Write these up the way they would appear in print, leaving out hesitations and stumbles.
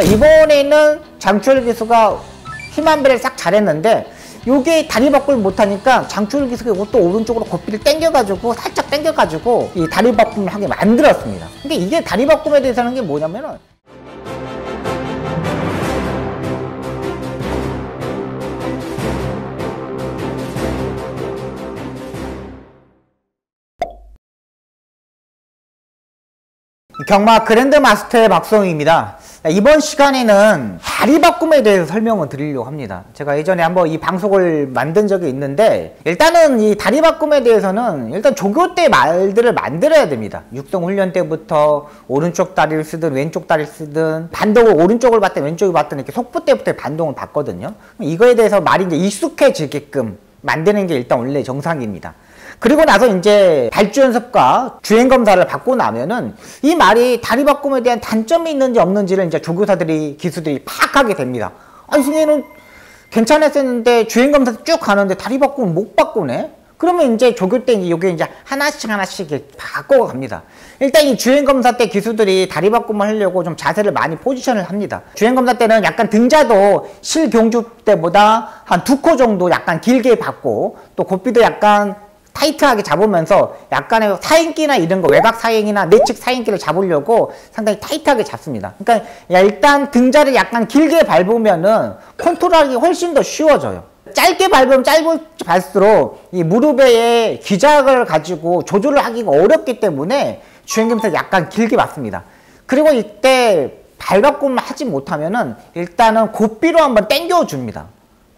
이번에는 장추열 기수가 힘한배를 싹 잘했는데 요게 다리 바꿈을 못하니까 장추열 기수가 이것도 오른쪽으로 고삐를 당겨가지고 살짝 당겨가지고 이 다리 바꿈을 하게 만들었습니다. 근데 이게 다리 바꿈에 대해서 하는 게 뭐냐면은 경마 그랜드마스터의 박성희입니다. 이번 시간에는 다리 바꿈에 대해서 설명을 드리려고 합니다. 제가 예전에 한번 이 방송을 만든 적이 있는데 일단은 이 다리 바꿈에 대해서는 일단 조교 때 말들을 만들어야 됩니다. 육성훈련 때부터 오른쪽 다리를 쓰든 왼쪽 다리를 쓰든 반동을 오른쪽을 받든 왼쪽을 받든 이렇게 속보 때부터 반동을 받거든요. 이거에 대해서 말이 이제 익숙해지게끔 만드는 게 일단 원래 정상입니다. 그리고 나서 이제 발주 연습과 주행 검사를 받고 나면은 이 말이 다리 바꿈에 대한 단점이 있는지 없는지를 이제 조교사들이 기수들이 파악하게 됩니다. 아니 선생님은 괜찮았었는데 주행 검사 쭉 가는데 다리 바꿈은 못 바꾸네. 그러면 이제 조교 때 이게 이제 하나씩 바꿔 갑니다. 일단 이 주행 검사 때 기수들이 다리 바꿈을 하려고 좀 자세를 많이 포지션을 합니다. 주행 검사 때는 약간 등자도 실경주 때보다 한 2코 정도 약간 길게 받고 또 고삐도 약간 타이트하게 잡으면서 약간의 사행기나 이런 거 외곽 사행이나 내측 사행기를 잡으려고 상당히 타이트하게 잡습니다. 그러니까 일단 등자를 약간 길게 밟으면은 컨트롤하기 훨씬 더 쉬워져요. 짧게 밟으면 짧을수록 이 무릎의 기작을 가지고 조절을 하기가 어렵기 때문에 주행검사 약간 길게 맞습니다. 그리고 이때 발바꿈을 하지 못하면은 일단은 고삐로 한번 당겨줍니다.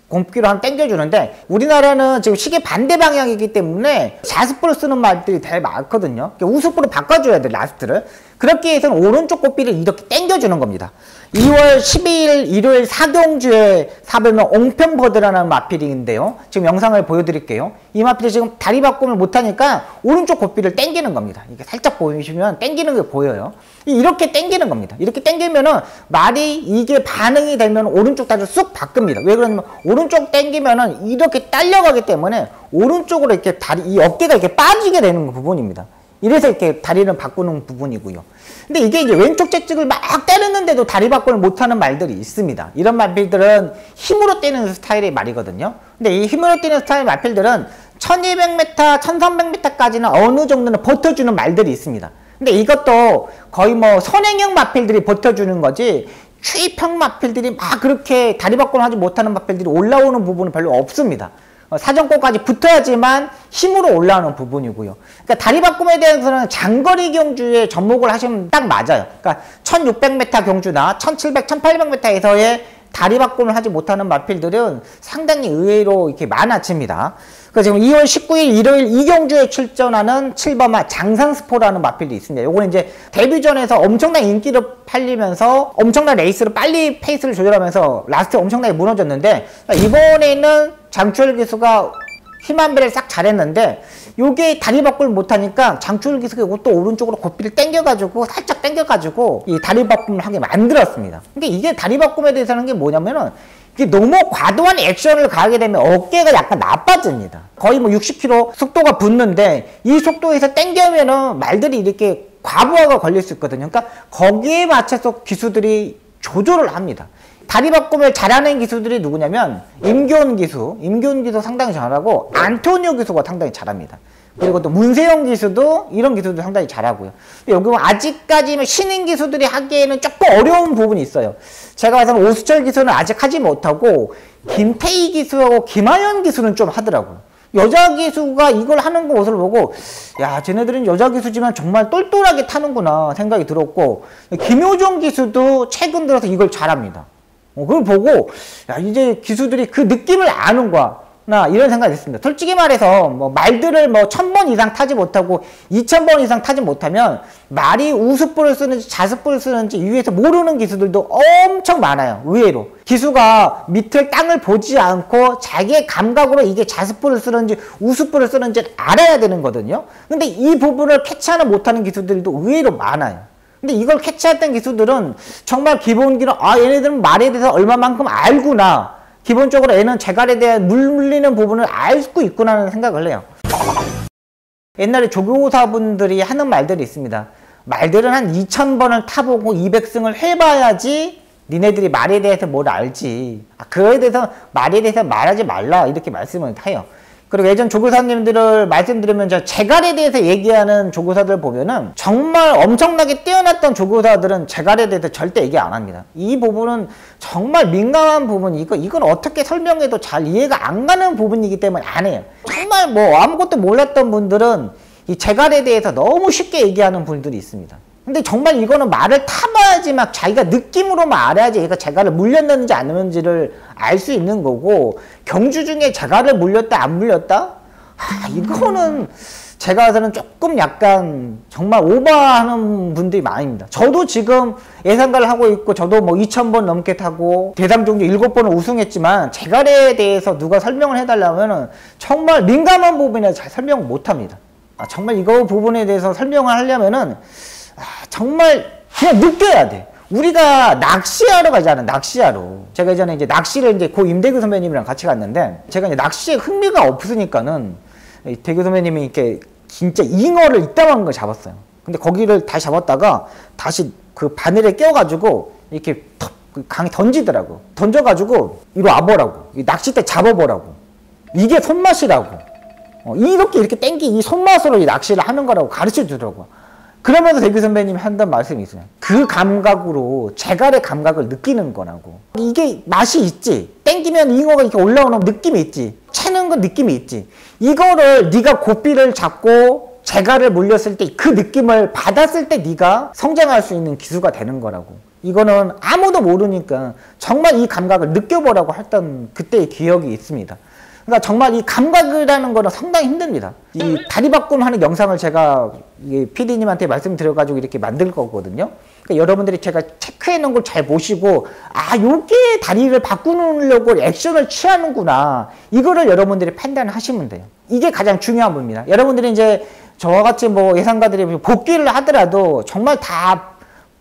곰기로 한번 당겨주는데 우리나라는 지금 시계 반대 방향이기 때문에 자습부를 쓰는 말들이 되게 많거든요. 우습부로 바꿔줘야 돼, 라스트를. 그렇게 해서는 오른쪽 고삐를 이렇게 당겨주는 겁니다. 2월 12일 일요일 사경주에 사별명 옹평버드라는 마필인데요. 지금 영상을 보여드릴게요. 이 마필이 지금 다리 바꿈을 못하니까 오른쪽 고삐를 당기는 겁니다. 이게 살짝 보이시면 당기는 게 보여요. 이렇게 당기는 겁니다. 이렇게 당기면은 말이 이게 반응이 되면 오른쪽 다리를 쑥 바꿉니다. 왜 그러냐면 오른쪽 당기면은 이렇게 딸려가기 때문에 오른쪽으로 이렇게 다리, 이 어깨가 이렇게 빠지게 되는 부분입니다. 이래서 이렇게 다리를 바꾸는 부분이고요. 근데 이게 이제 왼쪽 채찍을 막 때렸는데도 다리 바꿈을 못하는 말들이 있습니다. 이런 말필들은 힘으로 때리는 스타일의 말이거든요. 근데 이 힘으로 때리는 스타일 말필들은 1200m, 1300m까지는 어느 정도는 버텨주는 말들이 있습니다. 근데 이것도 거의 뭐 선행형 마필들이 버텨주는 거지 최평 마필들이 막 그렇게 다리 바꿈을 하지 못하는 마필들이 올라오는 부분은 별로 없습니다. 사정권까지 붙어야지만 힘으로 올라오는 부분이고요. 그러니까 다리 바꿈에 대해서는 장거리 경주에 접목을 하시면 딱 맞아요. 그러니까 1600m 경주나 1700, 1800m에서의 다리 바꿈을 하지 못하는 마필들은 상당히 의외로 이렇게 많아집니다. 그러니까 지금 2월 19일 일요일 이 경주에 출전하는 7번마 장산스포라는 마필이 있습니다. 요거는 이제 데뷔전에서 엄청난 인기를 팔리면서 엄청난 레이스를 빨리 페이스를 조절하면서 라스트에 엄청나게 무너졌는데 이번에는 장추열 기수가 힘한배를 싹 잘했는데 요게 다리 바꿈을 못하니까 장추열 기수가 이것도 오른쪽으로 고삐를 당겨가지고 살짝 당겨가지고 이 다리 바꿈을 하게 만들었습니다. 근데 이게 다리 바꿈에 대해서 하는 게 뭐냐면은 이게 너무 과도한 액션을 가하게 되면 어깨가 약간 나빠집니다. 거의 뭐 60km 속도가 붙는데 이 속도에서 당겨면은 말들이 이렇게 과부하가 걸릴 수 있거든요. 그러니까 거기에 맞춰서 기수들이 조절을 합니다. 다리 바꿈을 잘하는 기수들이 누구냐면 임교훈 기수 상당히 잘하고 안토니오 기수가 상당히 잘합니다. 그리고 또 문세영 기수도 이런 기수도 상당히 잘하고요. 여기 아직까지는 신인 기수들이 하기에는 조금 어려운 부분이 있어요. 제가 봐서는 오수철 기수는 아직 하지 못하고 김태희 기수하고 김하연 기수는 좀 하더라고요. 여자 기수가 이걸 하는 모습을 보고 야 쟤네들은 여자 기수지만 정말 똘똘하게 타는구나 생각이 들었고 김효정 기수도 최근 들어서 이걸 잘합니다. 그걸 보고 야 이제 기수들이 그 느낌을 아는 거야 나 이런 생각이 있습니다. 솔직히 말해서 뭐 말들을 뭐 1000번 이상 타지 못하고 2000번 이상 타지 못하면 말이 우습부를 쓰는지 자습부를 쓰는지 이 위에서 모르는 기수들도 엄청 많아요. 의외로 기수가 밑을 땅을 보지 않고 자기의 감각으로 이게 자습부를 쓰는지 우습부를 쓰는지 알아야 되는 거거든요. 근데 이 부분을 캐치하는 못하는 기수들도 의외로 많아요. 근데 이걸 캐치했던 기수들은 정말 기본기로 아 얘네들은 말에 대해서 얼마만큼 알구나. 기본적으로 얘는 재갈에 대한 물리는 부분을 알고 있구나 하는 생각을 해요. 옛날에 조교사분들이 하는 말들이 있습니다. 말들은 한 2000번을 타보고 200승을 해봐야지 니네들이 말에 대해서 뭘 알지. 그거에 대해서 말에 대해서 말하지 말라. 이렇게 말씀을 해요. 그리고 예전 조교사님들을 말씀드리면 재갈에 대해서 얘기하는 조교사들 보면은 정말 엄청나게 뛰어났던 조교사들은 재갈에 대해서 절대 얘기 안 합니다. 이 부분은 정말 민감한 부분이고 이건 어떻게 설명해도 잘 이해가 안 가는 부분이기 때문에 안 해요. 정말 뭐 아무것도 몰랐던 분들은 이 재갈에 대해서 너무 쉽게 얘기하는 분들이 있습니다. 근데 정말 이거는 말을 타봐야지 막 자기가 느낌으로만 알아야지 얘가 재갈을 물렸는지 안 물렸는지를 알 수 있는 거고, 경주 중에 재갈을 물렸다 안 물렸다? 이거는 제가 봐서는 조금 약간 정말 오버하는 분들이 많습니다. 저도 지금 예상가를 하고 있고 저도 뭐 2000번 넘게 타고 대상종류 7번을 우승했지만 재갈에 대해서 누가 설명을 해달라면 정말 민감한 부분에 잘 설명을 못합니다. 정말 이거 부분에 대해서 설명을 하려면은 정말 그냥 느껴야 돼. 우리가 낚시하러 가잖아, 낚시하러. 제가 예전에 이제 낚시를 이제 고 임대규 선배님이랑 같이 갔는데, 제가 이제 낚시에 흥미가 없으니까는 대규 선배님이 이렇게 진짜 잉어를 이따만한 걸 잡았어요. 근데 거기를 다시 잡았다가 다시 그 바늘에 껴가지고 이렇게 턱 강에 던지더라고. 던져가지고 이리 와보라고. 낚싯대 잡아보라고. 이게 손맛이라고. 이렇게 땡기 이 손맛으로 이 낚시를 하는 거라고 가르쳐 주더라고. 그러면서 대규 선배님이 한단 말씀이 있어요. 그 감각으로 재갈의 감각을 느끼는 거라고. 이게 맛이 있지. 땡기면 잉어가 이렇게 올라오는 느낌이 있지. 채는 건 느낌이 있지. 이거를 네가 고삐를 잡고 재갈을 물렸을 때 그 느낌을 받았을 때 네가 성장할 수 있는 기수가 되는 거라고. 이거는 아무도 모르니까 정말 이 감각을 느껴보라고 했던 그때의 기억이 있습니다. 그러니까 정말 이 감각이라는 거는 상당히 힘듭니다. 이 다리바꿈 하는 영상을 제가 PD님한테 말씀드려가지고 이렇게 만들 거거든요. 그러니까 여러분들이 제가 체크해 놓은 걸 잘 보시고, 요게 다리를 바꾸려고 액션을 취하는구나. 이거를 여러분들이 판단하시면 돼요. 이게 가장 중요한 부분입니다. 여러분들이 이제 저와 같이 뭐 예상가들이 복귀를 하더라도 정말 다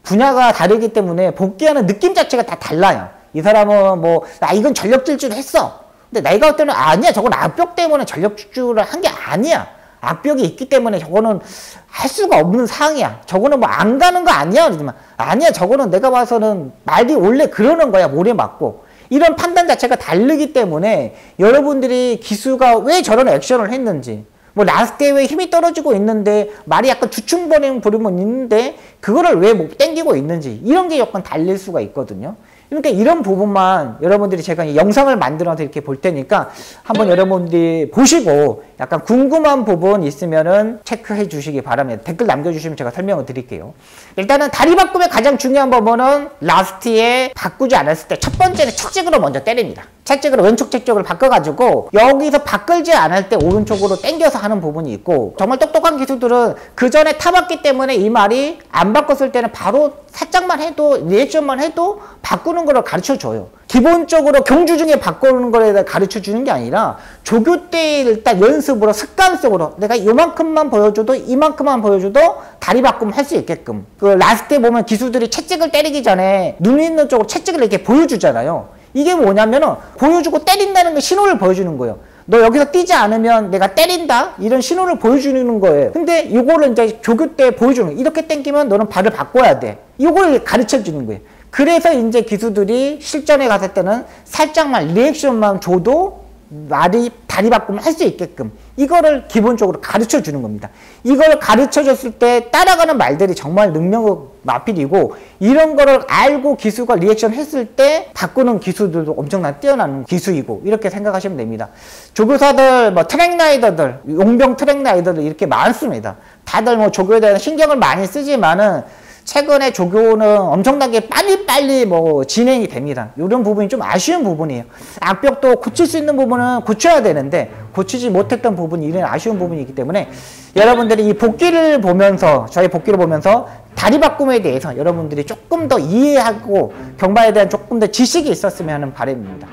분야가 다르기 때문에 복귀하는 느낌 자체가 다 달라요. 이 사람은 뭐, 이건 전력 질주를 했어. 근데 내가 볼 때는 아니야. 저건 악벽 때문에 전력 질주를 한 게 아니야. 악벽이 있기 때문에 저거는 할 수가 없는 상황이야. 저거는 뭐 안 가는 거 아니야. 그러지만 아니야. 저거는 내가 봐서는 말이 원래 그러는 거야. 모래 맞고. 이런 판단 자체가 다르기 때문에 여러분들이 기수가 왜 저런 액션을 했는지, 뭐 라스트에 왜 힘이 떨어지고 있는데 말이 약간 주춤거리는 부분은 있는데 그거를 왜 못 당기고 있는지, 이런 게 약간 달릴 수가 있거든요. 그러니까 이런 부분만 여러분들이 제가 영상을 만들어서 이렇게 볼 테니까 한번 여러분들이 보시고 약간 궁금한 부분 있으면은 체크해 주시기 바랍니다. 댓글 남겨주시면 제가 설명을 드릴게요. 일단은 다리 바꿈의 가장 중요한 부분은 라스트에 바꾸지 않았을 때 첫 번째는 채찍으로 먼저 때립니다. 채찍으로 왼쪽 채찍을 바꿔가지고 여기서 바꾸지 않을 때 오른쪽으로 당겨서 하는 부분이 있고, 정말 똑똑한 기수들은 그 전에 타봤기 때문에 이 말이 안 바꿨을 때는 바로 살짝만 해도 리액션만 해도 바꾸는 거를 가르쳐 줘요. 기본적으로 경주 중에 바꾸는 거를 가르쳐 주는 게 아니라 조교 때 일단 연습으로 습관적으로 내가 이만큼만 보여줘도 이만큼만 보여줘도 다리 바꿈 할 수 있게끔. 그 라스트에 보면 기수들이 채찍을 때리기 전에 눈 있는 쪽으로 채찍을 이렇게 보여주잖아요. 이게 뭐냐면은 보여주고 때린다는 게 신호를 보여주는 거예요. 너 여기서 뛰지 않으면 내가 때린다? 이런 신호를 보여주는 거예요. 근데 이거를 이제 조교 때 보여주는 거예요. 이렇게 당기면 너는 발을 바꿔야 돼. 이걸 가르쳐 주는 거예요. 그래서 이제 기수들이 실전에 갔을 때는 살짝만 리액션만 줘도 말이 다리 바꿈을 할 수 있게끔 이거를 기본적으로 가르쳐 주는 겁니다. 이걸 가르쳐 줬을 때 따라가는 말들이 정말 능력 마필이고, 이런 거를 알고 기수가 리액션 했을 때 바꾸는 기수들도 엄청난 뛰어난 기수이고, 이렇게 생각하시면 됩니다. 조교사들, 뭐 트랙라이더들, 용병 트랙라이더들 이렇게 많습니다. 다들 뭐 조교에 대한 신경을 많이 쓰지만은 최근에 조교는 엄청나게 빨리빨리 뭐 진행이 됩니다. 이런 부분이 좀 아쉬운 부분이에요. 악벽도 고칠 수 있는 부분은 고쳐야 되는데 고치지 못했던 부분이 이런 아쉬운 부분이기 때문에 여러분들이 이 복귀를 보면서, 저희 복귀를 보면서 다리 바꿈에 대해서 여러분들이 조금 더 이해하고 경마에 대한 조금 더 지식이 있었으면 하는 바람입니다.